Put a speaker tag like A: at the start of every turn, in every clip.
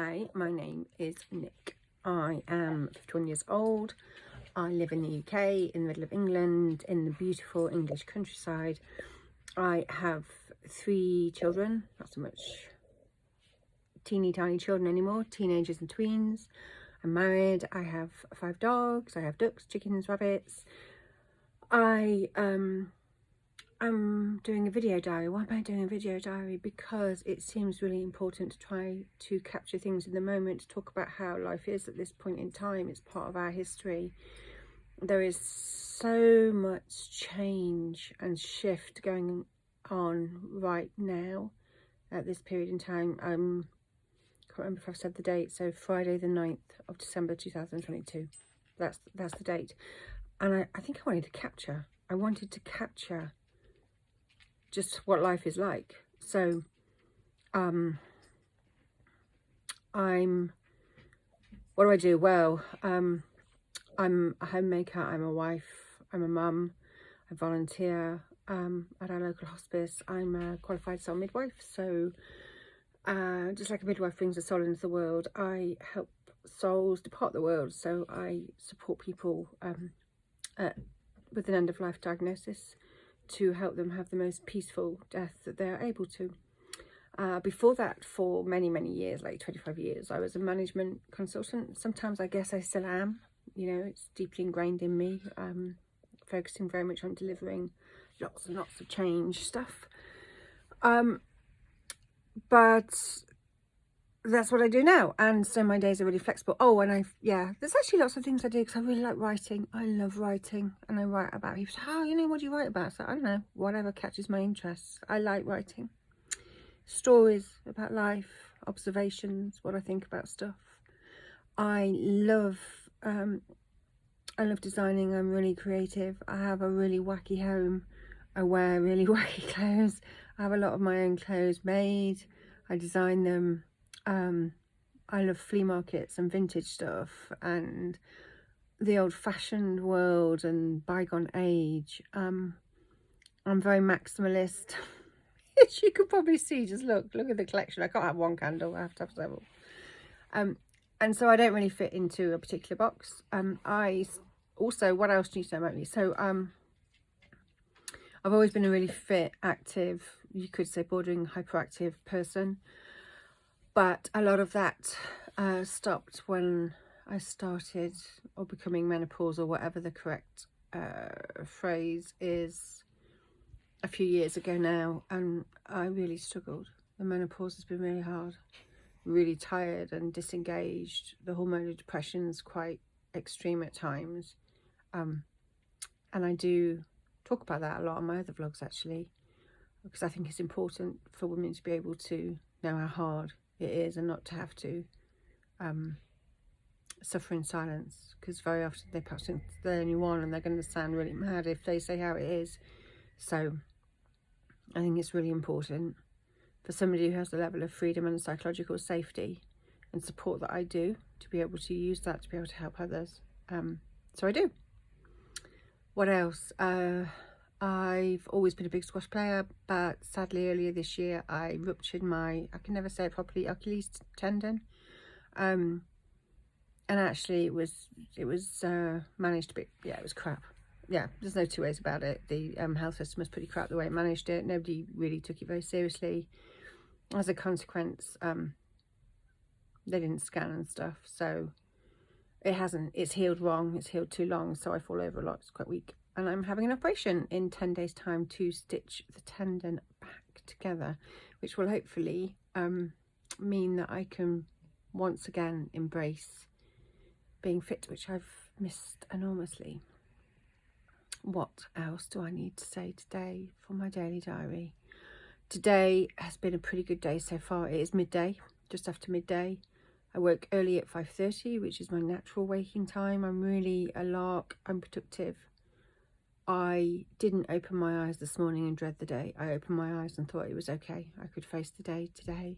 A: Hi, my name is Nick. I am 51 years old. I live in the UK, in the middle of England, in the beautiful English countryside. I have 3 children, not so much teeny tiny children anymore, teenagers and tweens. I'm married. I have 5 dogs. I have ducks, chickens, rabbits. I'm doing a video diary. Why am I doing a video diary? Because it seems really important to try to capture things in the moment, to talk about how life is at this point in time. It's part of our history. There is so much change and shift going on right now at this period in time. I can't remember if I've said the date. So Friday the 9th of December 2022. That's the date. And I think I wanted to capture just what life is like. So what do I do? Well, I'm a homemaker, I'm a wife, I'm a mum, I volunteer at our local hospice. I'm a qualified soul midwife, so just like a midwife brings a soul into the world, I help souls depart the world. So I support people with an end-of-life diagnosis to help them have the most peaceful death that they're able to. Before that, for many years, like 25 years, I was a management consultant. Sometimes I guess I still am, you know, it's deeply ingrained in me, focusing very much on delivering lots and lots of change stuff. But that's what I do now, and so my days are really flexible. Oh, and there's actually lots of things I do because I really like writing. I love writing, and I write about people. How, you know, what do you write about? So I don't know, whatever catches my interest. I like writing stories about life, observations, what I think about stuff. I love designing. I'm really creative. I have a really wacky home. I wear really wacky clothes. I have a lot of my own clothes made. I design them. I love flea markets and vintage stuff and the old-fashioned world and bygone age. I'm very maximalist. As you could probably see, just look at the collection. I can't have one candle, I have to have several. And so I don't really fit into a particular box. I also, what else do you know about me? So I've always been a really fit, active, you could say bordering hyperactive person. But a lot of that stopped when I started, or becoming menopause, or whatever the correct phrase is, a few years ago now, and I really struggled. The menopause has been really hard, really tired and disengaged. The hormonal depression's quite extreme at times, and I do talk about that a lot on my other vlogs, actually, because I think it's important for women to be able to know how hard it is and not to have to suffer in silence, because very often they perhaps think they're the only one and they're going to sound really mad if they say how it is. So I think it's really important for somebody who has the level of freedom and psychological safety and support that I do, to be able to use that to be able to help others. So I do. What else? I've always been a big squash player, but sadly earlier this year I ruptured my, I can never say it properly, Achilles tendon. And actually it was managed to be, it was crap. Yeah, there's no two ways about it. The health system was pretty crap the way it managed it. Nobody really took it very seriously. As a consequence, they didn't scan and stuff, so it's healed wrong, it's healed too long, so I fall over a lot, it's quite weak. And I'm having an operation in 10 days time to stitch the tendon back together, which will hopefully mean that I can once again embrace being fit, which I've missed enormously. What else do I need to say today for my daily diary? Today has been a pretty good day so far. It is midday, just after midday. I woke early at 5:30, which is my natural waking time. I'm really a lark, I'm productive. I didn't open my eyes this morning and dread the day. I opened my eyes and thought it was okay. I could face the day today.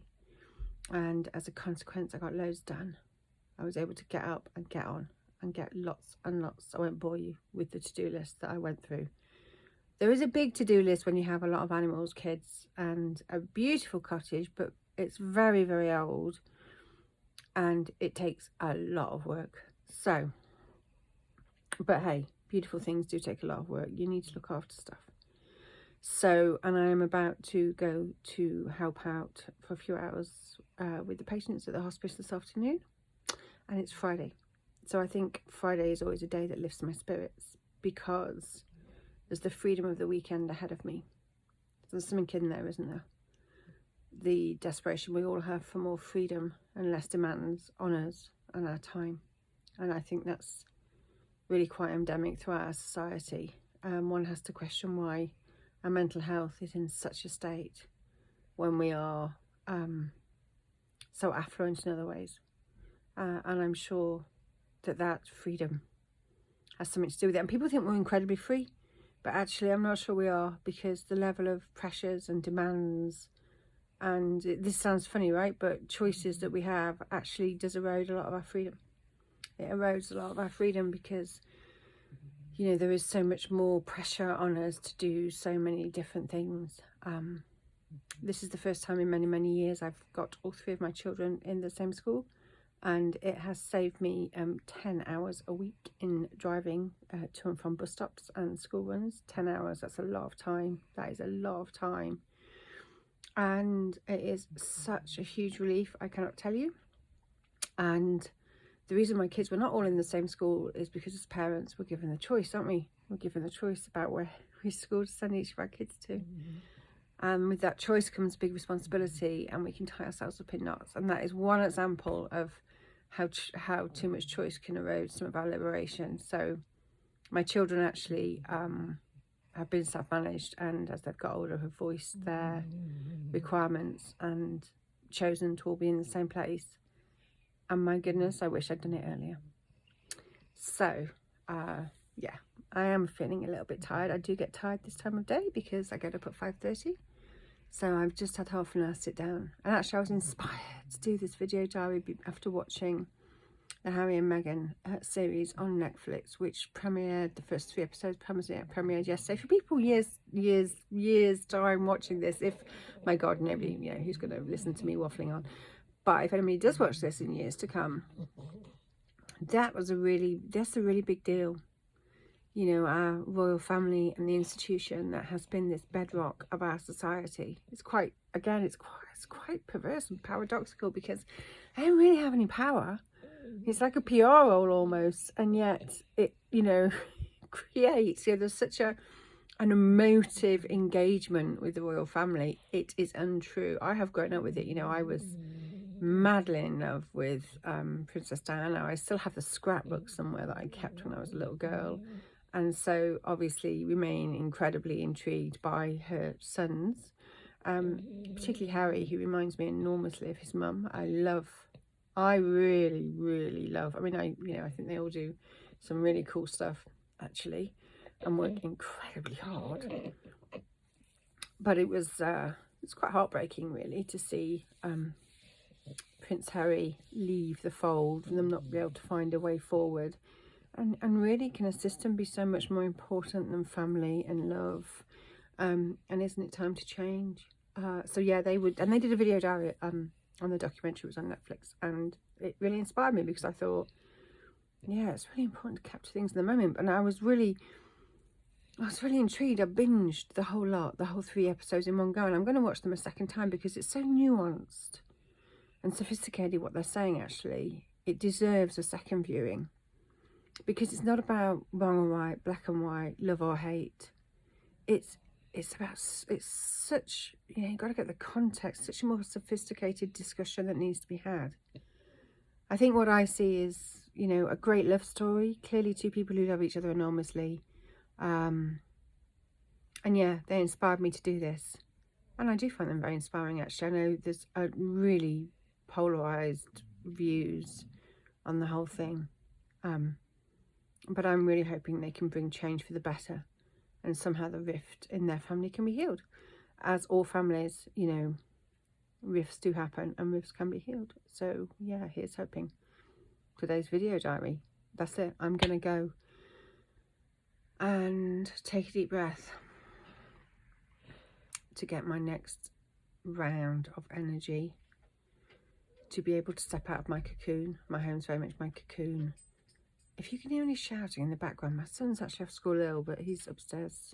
A: And as a consequence, I got loads done. I was able to get up and get on and get lots and lots. I won't bore you with the to-do list that I went through. There is a big to-do list when you have a lot of animals, kids, and a beautiful cottage, but it's very old. and it takes a lot of work. So, but hey, beautiful things do take a lot of work. You need to look after stuff. So, and I am about to go to help out for a few hours with the patients at the hospice this afternoon, and it's Friday. So I think Friday is always a day that lifts my spirits because there's the freedom of the weekend ahead of me. There's something in there, isn't there? The desperation we all have for more freedom and less demands on us and our time. And I think that's really quite endemic throughout our society. One has to question why our mental health is in such a state when we are so affluent in other ways. And I'm sure that freedom has something to do with it. And people think we're incredibly free, but actually I'm not sure we are, because the level of pressures and demands, and this sounds funny, right, but choices that we have actually does erode a lot of our freedom. It erodes a lot of our freedom because, you know, there is so much more pressure on us to do so many different things. This is the first time in many, many years I've got all three of my children in the same school, and it has saved me 10 hours a week in driving to and from bus stops and school runs. 10 hours, that's a lot of time. That is a lot of time. And it is such a huge relief, I cannot tell you. And the reason my kids were not all in the same school is because as parents we're given the choice, aren't we? We're given the choice about which school to send each of our kids to. And with that choice comes big responsibility, and we can tie ourselves up in knots. And that is one example of how too much choice can erode some of our liberation. So my children actually have been self-managed, and as they've got older have voiced their requirements and chosen to all be in the same place. And my goodness, I wish I'd done it earlier. So, yeah, I am feeling a little bit tired. I do get tired this time of day because I get up at 5:30. So I've just had half an hour sit down. And actually I was inspired to do this video diary after watching the Harry and Meghan series on Netflix, which premiered, the first 3 episodes premiered yesterday. For people years time watching this, if, my God, nobody, you know, who's going to listen to me waffling on. But if anybody does watch this in years to come, that's a really big deal. You know, our royal family and the institution that has been this bedrock of our society. It's quite, again, it's quite perverse and paradoxical because they don't really have any power. It's like a PR role almost, and yet it, you know, creates, you know, there's such an emotive engagement with the royal family. It is untrue. I have grown up with it. You know, I was madly in love with Princess Diana. I still have the scrapbook somewhere that I kept when I was a little girl, and so obviously remain incredibly intrigued by her sons, particularly Harry, who reminds me enormously of his mum. I really love, I mean, I think they all do some really cool stuff actually and work incredibly hard, but it was it's quite heartbreaking really to see Prince Harry leave the fold and them not be able to find a way forward. And really, can a system be so much more important than family and love? And isn't it time to change? So yeah, they did a video diary on the documentary. It was on Netflix, and it really inspired me because I thought, yeah, it's really important to capture things in the moment. And I was really intrigued. I binged the whole lot, the whole 3 episodes in one go, and I'm going to watch them a second time because it's so nuanced and sophisticated what they're saying. Actually, it deserves a second viewing. Because it's not about wrong or right, black and white, love or hate. It's such, you know, you've got to get the context, such a more sophisticated discussion that needs to be had. I think what I see is, you know, a great love story, clearly 2 people who love each other enormously. And yeah, they inspired me to do this. And I do find them very inspiring, actually. I know there's a really polarised views on the whole thing. But I'm really hoping they can bring change for the better, and somehow the rift in their family can be healed. As all families, you know, rifts do happen and rifts can be healed. So yeah, here's hoping. Today's video diary. That's it. I'm going to go and take a deep breath to get my next round of energy to be able to step out of my cocoon. My home's very much my cocoon. If you can hear any shouting in the background, my son's actually off school ill, but he's upstairs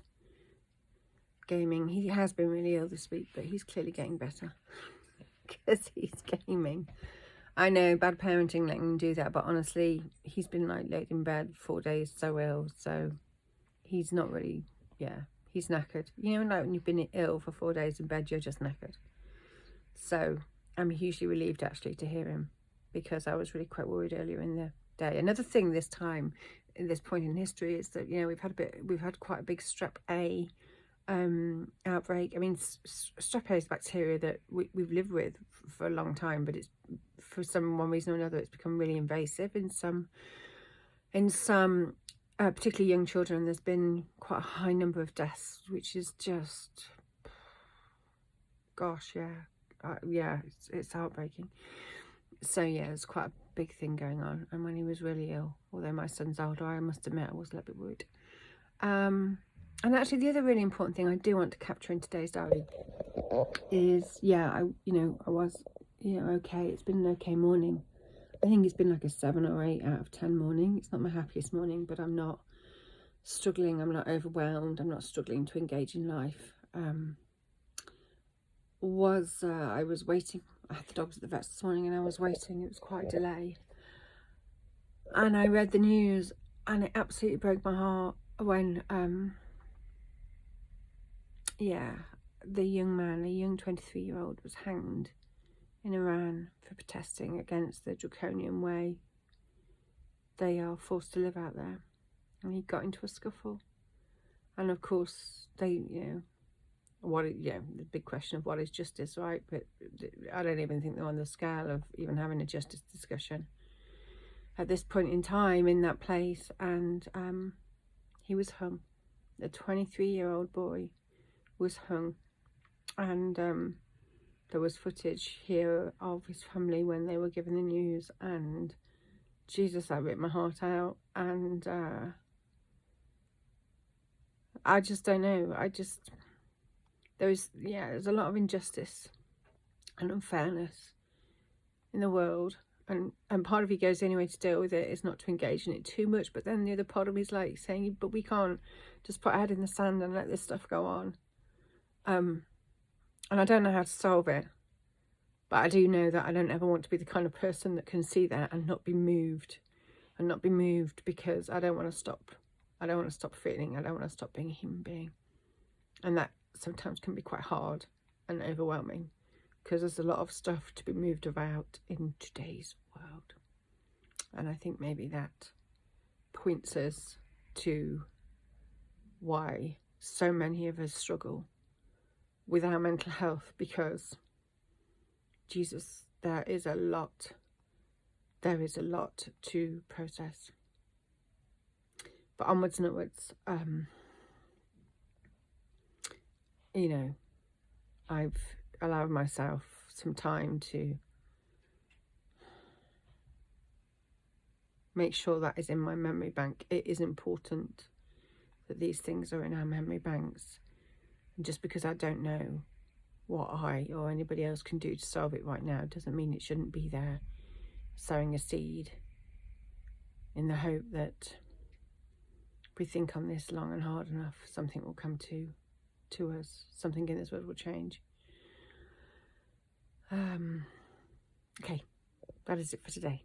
A: gaming. He has been really ill this week, but he's clearly getting better because he's gaming. I know, bad parenting letting him do that, but honestly, he's been like laid in bed 4 days so ill, so he's not really, yeah, he's knackered. You know, like when you've been ill for 4 days in bed, you're just knackered. So I'm hugely relieved actually to hear him, because I was really quite worried earlier in the day. Another thing this time, in this point in history, is that, you know, we've had quite a big strep A outbreak. I mean, strep A is a bacteria that we've lived with for a long time, but it's, for one reason or another, it's become really invasive in some particularly young children. There's been quite a high number of deaths, which is just, gosh, yeah, it's heartbreaking. So yeah, there's quite a big thing going on. And when he was really ill, although my son's older, I must admit I was a little bit worried. And actually, the other really important thing I do want to capture in today's diary is, yeah, I was, okay. It's been an okay morning. I think it's been like a 7 or 8 out of 10 morning. It's not my happiest morning, but I'm not struggling. I'm not overwhelmed. I'm not struggling to engage in life. I was waiting. I had the dogs at the vets this morning, and I was waiting. It was quite a delay. And I read the news, and it absolutely broke my heart when, the young man, a young 23-year-old, was hanged in Iran for protesting against the draconian way they are forced to live out there. And he got into a scuffle. And of course, the big question of what is justice, right? But I don't even think they're on the scale of even having a justice discussion at this point in time in that place. And he was hung. The 23-year-old boy was hung. And there was footage here of his family when they were given the news, and Jesus, that ripped my heart out. And I just don't know. There's a lot of injustice and unfairness in the world, and part of you goes, the only way to deal with it is not to engage in it too much, but then the other part of me is like saying, but we can't just put our head in the sand and let this stuff go on. And I don't know how to solve it, but I do know that I don't ever want to be the kind of person that can see that and not be moved, because I don't want to stop. I don't want to stop feeling. I don't want to stop being a human being. And that sometimes can be quite hard and overwhelming, because there's a lot of stuff to be moved about in today's world. And I think maybe that points us to why so many of us struggle with our mental health, because Jesus, there is a lot to process. But onwards and upwards, I've allowed myself some time to make sure that is in my memory bank. It is important that these things are in our memory banks. And just because I don't know what I or anybody else can do to solve it right now doesn't mean it shouldn't be there, sowing a seed in the hope that if we think on this long and hard enough, something will come to us, something in this world will change. Okay, that is it for today.